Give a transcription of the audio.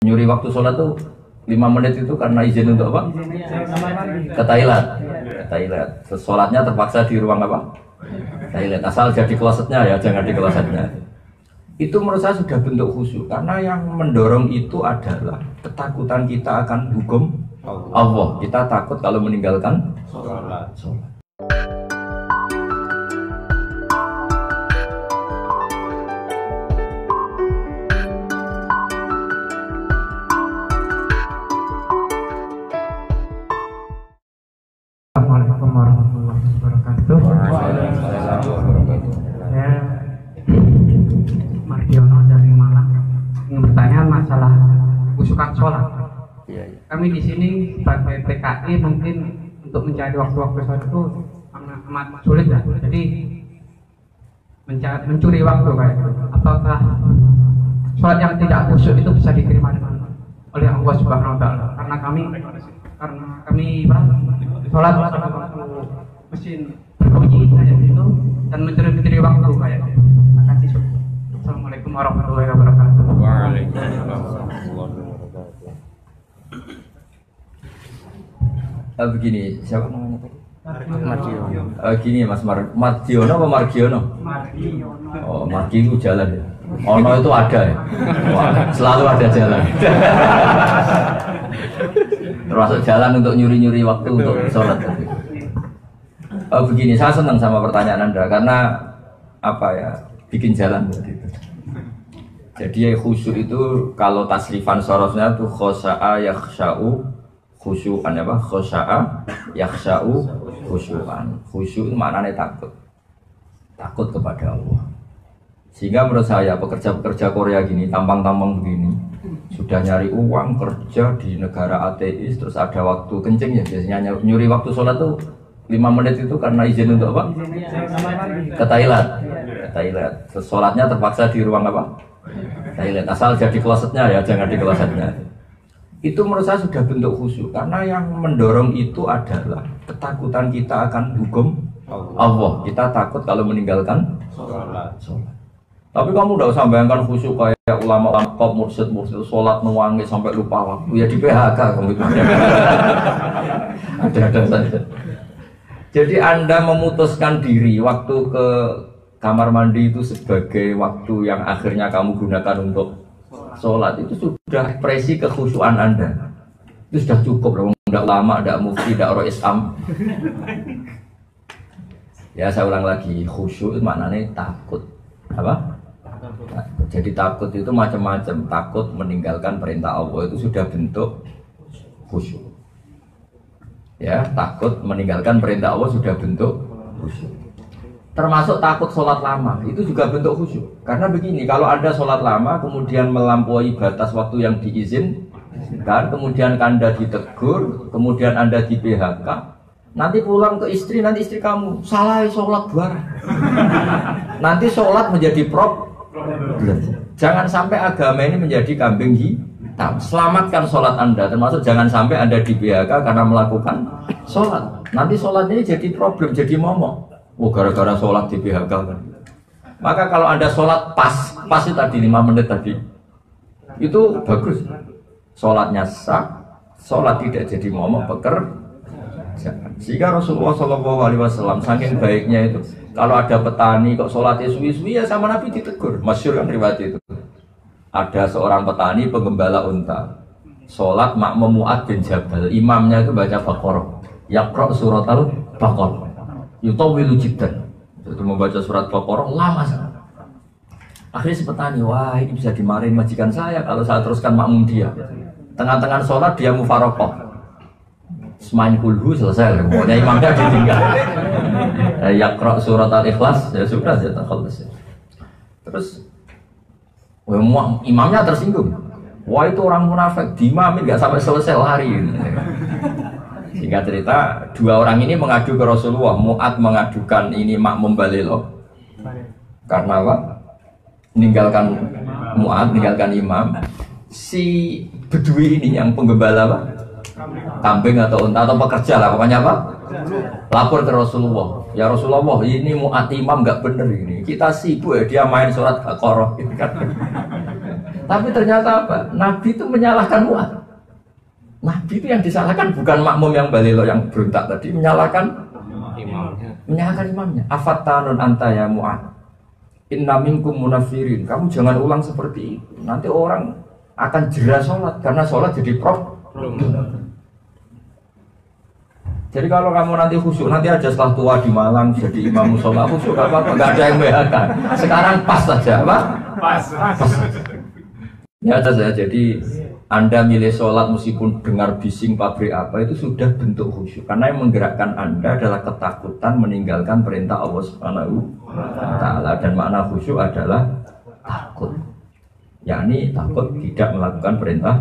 Nyuri waktu sholat tuh 5 menit itu karena izin untuk apa? Ke toilet. Ke toilet. Sholatnya terpaksa di ruang apa? Toilet. Asal jadi klosetnya ya, jangan di klosetnya. Itu menurut saya sudah bentuk khusyuk karena yang mendorong itu adalah ketakutan kita akan hukum Allah. Kita takut kalau meninggalkan sholat. Assalamualaikum warahmatullahi wabarakatuh. Saya Mardiono dari Malang. Ingin bertanya masalah khusyukan sholat. Kami di sini sebagai PKI mungkin untuk mencari waktu-waktu sholat itu amat sulit ya. Jadi mencuri waktu kayak gitu. Apakah sholat yang tidak khusyuk itu bisa diterima oleh Allah Subhanahu Wa Taala? Karena kami sholat waktu mesin berbunyi kayak gitu dan mencuri waktu kayak gitu. Terima kasih. Assalamualaikum warahmatullahi wabarakatuh. Waalaikumsalam warahmatullahi wabarakatuh. Begini, siapa namanya tadi? Mardiono. Gini Mas Mardiono apa Margiono? Mardiono. Oh, Margi itu jalan ya. Ono itu ada ya. Wah, selalu ada jalan. Termasuk jalan untuk nyuri-nyuri waktu untuk sholat. Begini, saya senang sama pertanyaan Anda karena apa ya, bikin jalan begitu. Jadi khusyuk itu kalau tasrifan sorosnya itu khosa'a yakhsha'u khusyu'an apa? Khosa'a yakhsha'u khusyu'an. Khusyuk itu maknanya takut. Takut kepada Allah. Sehingga menurut saya pekerja-pekerja Korea gini, tampang-tampang begini, sudah nyari uang kerja di negara ateis, terus ada waktu kencing ya biasanya nyuri waktu sholat tuh 5 menit itu karena izin untuk apa? Ke toilet. Ke toilet. Terus sholatnya terpaksa di ruang apa? Toilet. Asal jadi klosetnya ya, jangan di klosetnya. Itu menurut saya sudah bentuk khusyuk karena yang mendorong itu adalah ketakutan kita akan hukum Allah. Kita takut kalau meninggalkan sholat. Tapi kamu udah usah bayangkan khusyuk kayak ulama top mursyid sholat nuwangi sampai lupa waktu ya di PHK kamu itu. Ada saja. Jadi Anda memutuskan diri waktu ke kamar mandi itu sebagai waktu yang akhirnya kamu gunakan untuk sholat itu sudah ekspresi kekhusyuan Anda. Itu sudah cukup loh. Tidak ulama, tidak mufti, tidak orang Islam. Ya saya ulang lagi, khusyuk itu maknanya takut. Apa? Jadi takut itu macam-macam. Takut meninggalkan perintah Allah itu sudah bentuk khusyuk. Ya, takut meninggalkan perintah Allah sudah bentuk khusyuk. Termasuk takut sholat lama itu juga bentuk khusyuk. Karena begini, kalau Anda sholat lama kemudian melampaui batas waktu yang diizinkan, kemudian Anda ditegur, kemudian Anda di PHK, nanti pulang ke istri, nanti istri kamu salah sholat bareng. Nanti sholat menjadi problem. Jangan sampai agama ini menjadi kambing hitam. Selamatkan sholat Anda, termasuk jangan sampai Anda di PHK karena melakukan sholat. Nanti sholat ini jadi problem, jadi momok. Oh gara-gara sholat di PHK kan. Maka kalau Anda sholat pas itu tadi 5 menit tadi, itu bagus. Sholatnya sah, sholat tidak jadi momok pekerjaan. Sehingga Rasulullah SAW saking baiknya itu, kalau ada petani kok sholatnya suwi-suwi ya sama Nabi ditegur. Masyhur kan riwayat itu. Ada seorang petani penggembala unta, sholat makmum Mu'ad bin Jabal, imamnya itu baca Baqarah, yaqra' surat al-Baqarah, yutawilu jiddan, itu membaca surat Baqarah lama sangat. Akhirnya si petani, wah ini bisa dimarahin majikan saya kalau saya teruskan makmum dia. Tengah-tengah sholat dia mufaroqah, semain kulhu selesai, pokoknya imamnya ditinggal. Yaqra' surat al-Ikhlas, ya sudah dia takhalus. Terus imamnya tersinggung. Wah itu orang munafik, diimamin nggak sampai selesai lari. Singkat cerita, dua orang ini mengadu ke Rasulullah. Mu'ad mengadukan ini makmum balelo. Karena apa? Meninggalkan Mu'ad, meninggalkan imam. Si bedui ini yang penggembala apa? Kambing atau unta atau pekerja lah, pokoknya apa? Lapor ke Rasulullah. Ya Rasulullah, ini Mu'ad imam nggak bener ini. Kita sibuk ya, dia main surat Baqarah gitu kan. Tapi ternyata apa? Nabi itu menyalahkan Mu'ad. Nabi itu yang disalahkan bukan makmum yang balilo yang berontak tadi, menyalahkan imamnya. Afattanun anta ya Mu'ad. Inna minkum munafirin. Kamu jangan ulang seperti itu. Nanti orang akan jera sholat karena sholat jadi problem. Jadi kalau kamu nanti khusyuk, nanti aja setelah tua di Malang jadi imam musola khusyuk, gak apa-apa, gak ada yang membedakan. Sekarang pas saja, apa? Pas. Ya aja saya. Jadi Anda milih sholat meskipun dengar bising pabrik apa itu sudah bentuk khusyuk. Karena yang menggerakkan Anda adalah ketakutan meninggalkan perintah Allah Subhanahu wa Ta'ala. Dan makna khusyuk adalah takut. Yakni takut tidak melakukan perintah